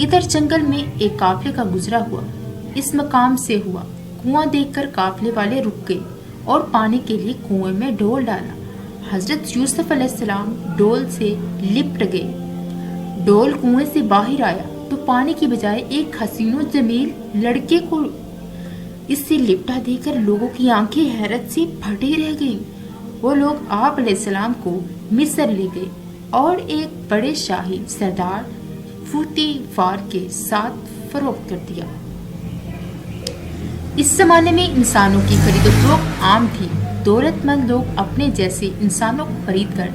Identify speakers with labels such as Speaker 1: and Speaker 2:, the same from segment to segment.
Speaker 1: ادھر جنگل میں ایک قافلے کا گزرا ہوا اس مقام سے ہوا۔ کنواں دیکھ کر قافلے والے رک گئے اور پانی کے لیے کنویں میں ڈول ڈالا۔ حضرت یوسف علیہ السلام ڈول سے لپٹ گئے۔ ڈول کنویں سے باہر آیا تو پانی کی بجائے ایک حسین و جمیل لڑکے کو اس سے لپٹا دیکھ کر لوگوں کی آنکھیں حیرت سے پھٹی رہ گئیں۔ وہ لوگ آپ علیہ السلام کو مصر لے گئے اور ایک بڑے شاہی سردار فوتی فار کے ساتھ فروخت کر دیا۔ اس زمانے میں انسانوں کی خرید و فروخت عام تھی۔ دولت مند لوگ اپنے جیسے انسانوں کو خرید کر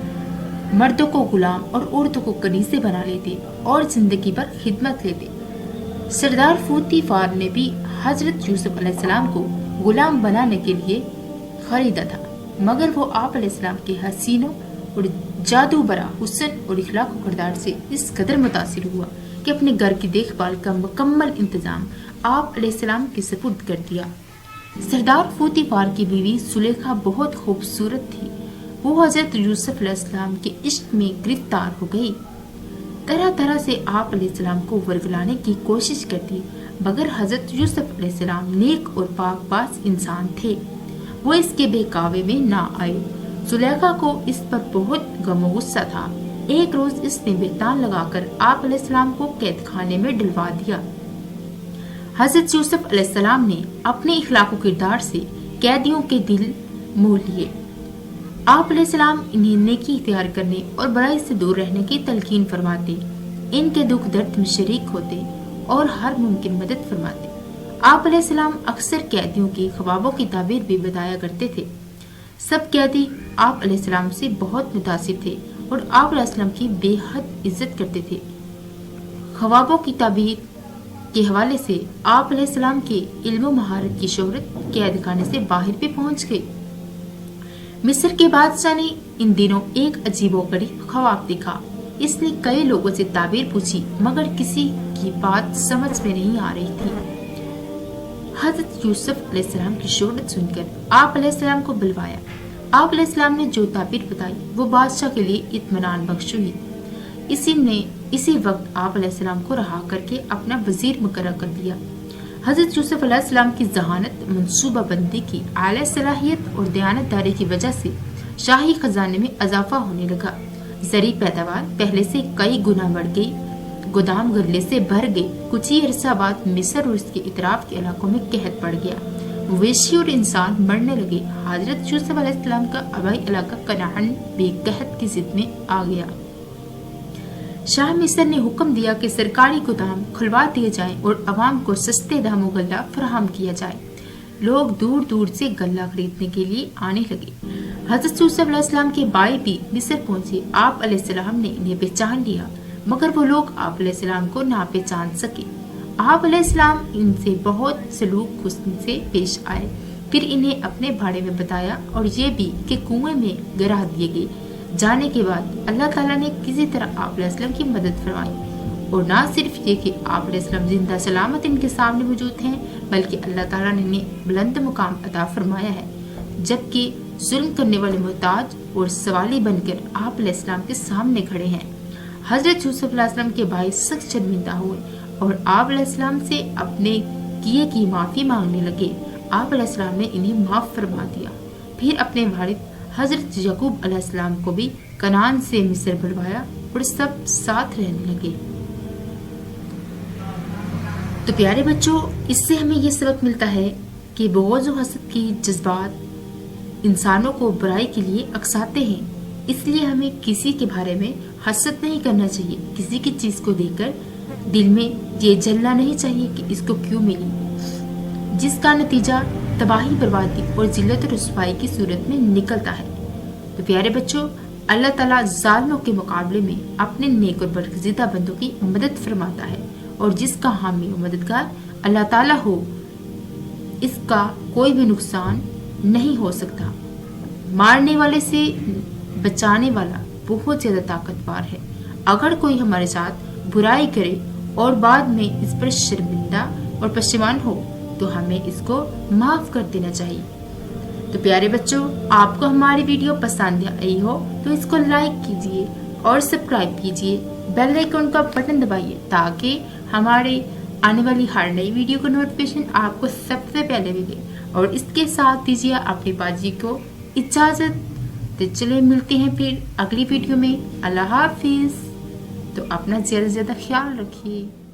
Speaker 1: مردوں کو غلام اور عورتوں کو کنیزیں بنا لیتے اور زندگی بھر خدمت لیتے۔ سردار فوتی فار نے بھی حضرت یوسف علیہ السلام کو غلام بنانے کے لیے خریدا تھا، مگر وہ آپ علیہ السلام کے حسینوں اور جادو برا حسن اور اخلاق و کردار سے اس قدر متاثر ہوا کہ اپنے گھر کی دیکھ بھال کا مکمل انتظام آپ علیہ السلام کے سپرد کر دیا۔ سردار فوتی فار کی بیوی زلیخا بہت خوبصورت تھی۔ وہ حضرت یوسف علیہ السلام کے عشق میں گرفتار ہو گئی۔ طرح طرح سے آپ علیہ السلام کو ورگلانے کی کوشش کرتی، مگر حضرت یوسف علیہ السلام نیک اور پاک باز انسان تھے۔ وہ اس کے بہکاوے میں نہ آئے۔ زلیخا کو اس پر بہت غم و غصہ تھا۔ ایک روز اس نے بہتان لگا کر آپ علیہ السلام کو قید خانے میں ڈلوا دیا۔ حضرت یوسف علیہ السلام نے اپنے اخلاق و کردار سے قیدیوں کے دل موہ لیے۔ آپ علیہ السلام انہیں نیکی اختیار کرنے اور برائی سے دور رہنے کی تلقین فرماتے، ان کے دکھ درد میں شریک ہوتے اور ہر ممکن مدد فرماتے۔ آپ علیہ السلام اکثر قیدیوں کی خوابوں کی تعبیر بھی بتایا کرتے تھے۔ سب قیدی آپ علیہ السلام سے بہت متاثر تھے اور آپ علیہ السلام کی بے حد عزت کرتے تھے۔ خوابوں کی تعبیر کے حوالے سے آپ علیہ السلام کے علم و مہارت کی شہرت قید خانے سے باہر بھی پہنچ گئی۔ مصر کے بادشاہ نے ان دنوں ایک عجیب و غریب خواب دیکھا۔ اس نے کئی لوگوں سے تعبیر پوچھی، مگر کسی کی بات سمجھ میں نہیں آ رہی تھی۔ حضرت یوسف علیہ السلام کی شہرت سن کر آپ علیہ السلام کو بلوایا۔ آپ علیہ السلام نے جو تعبیر بتائی وہ بادشاہ کے لیے اطمینان بخش ہوئی۔ اسی وقت آپ علیہ السلام کو رہا کر کے اپنا وزیر مقرر کر دیا۔ حضرت یوسف علیہ السلام کی ذہانت، منصوبہ بندی کی اعلیٰ صلاحیت اور دیانت داری کی وجہ سے شاہی خزانے میں اضافہ ہونے لگا۔ زرعی پیداوار پہلے سے کئی گنا بڑھ گئی، گودام غلے سے بھر گئے۔ کچھ ہی عرصہ بعد مصر اور اس کے اطراف کے علاقوں میں قحط پڑ گیا، مویشی اور انسان مرنے لگے۔ حضرت یوسف علیہ السلام کا آبائی علاقہ کنعان بھی قحط کی زد میں آ گیا۔ شاہ مصر نے حکم دیا کہ سرکاری گودام کھلوا دیے جائیں اور عوام کو سستے داموں غلہ فراہم کیا جائے۔ لوگ دور دور سے غلہ خریدنے کے لیے آنے لگے۔ حضرت یوسف علیہ السلام کے بھائی بھی مصر پہنچے۔ آپ علیہ السلام نے انہیں پہچان لیا، مگر وہ لوگ آپ علیہ السلام کو نہ پہچان سکے۔ آپ علیہ السلام ان سے بہت سلوک حسن سے پیش آئے، پھر انہیں اپنے بارے میں بتایا اور یہ بھی کہ کنویں میں گرا دیے گئے جانے کے بعد اللہ تعالیٰ نے کسی طرح آپ علیہ السلام کی مدد فرمائی، اور نہ صرف یہ کہ آپ علیہ السلام زندہ سلامت ان کے سامنے موجود ہیں، بلکہ اللہ تعالیٰ نے انہیں بلند مقام عطا فرمایا ہے، جبکہ ظلم کرنے والے محتاج اور سوالی بن کر آپ علیہ السلام کے سامنے کھڑے ہیں۔ حضرت یوسف علیہ السلام کے بھائی سخت شرمندہ ہوئے اور آپ علیہ السلام سے اپنے کیے کی معافی مانگنے لگے۔ آپ علیہ السلام نے انہیں معاف فرما دیا۔ پھر اپنے والد حضرت یعقوب علیہ السلام کو بھی کنعان سے مصر بلوایا اور سب ساتھ رہنے لگے۔ تو پیارے بچوں، اس سے ہمیں یہ سبق ملتا ہے کہ بغض و حسد کی جذبات انسانوں کو برائی کے لیے اکساتے ہیں، اس لیے ہمیں کسی کے بارے میں حسد نہیں کرنا چاہیے۔ کسی کی چیز کو دیکھ کر دل میں یہ جلنا نہیں چاہیے کہ اس کو کیوں ملی، جس کا نتیجہ تباہی، بربادی اور ذلت و رسوائی کی صورت میں نکلتا ہے۔ تو پیارے بچوں، اللہ تعالیٰ ظالموں کے مقابلے میں اپنے نیک اور برگزیدہ بندوں کی مدد فرماتا ہے، اور جس کا حامی و مددگار اللہ تعالیٰ ہو، اس کا کوئی بھی نقصان نہیں ہو سکتا۔ مارنے والے سے بچانے والا بہت زیادہ طاقتور ہے۔ اگر کوئی ہمارے ساتھ برائی کرے اور بعد میں اس پر شرمندہ اور پشیمان ہو تو ہمیں اس کو معاف کر دینا چاہیے۔ تو پیارے بچوں، آپ کو ہماری ویڈیو پسند آئی ہو تو اس کو لائک کیجئے اور سبسکرائب کیجئے، بیل آئیکن کا بٹن دبائیے تاکہ ہمارے آنے والی ہر نئی ویڈیو کا نوٹیفیکیشن آپ کو سب سے پہلے ملے. اور اس کے ساتھ دیجیے اپنی باجی کو اجازت. تو چلے ملتے ہیں پھر اگلی ویڈیو میں. اللہ حافظ. تو اپنا زیادہ سے زیادہ خیال رکھیے.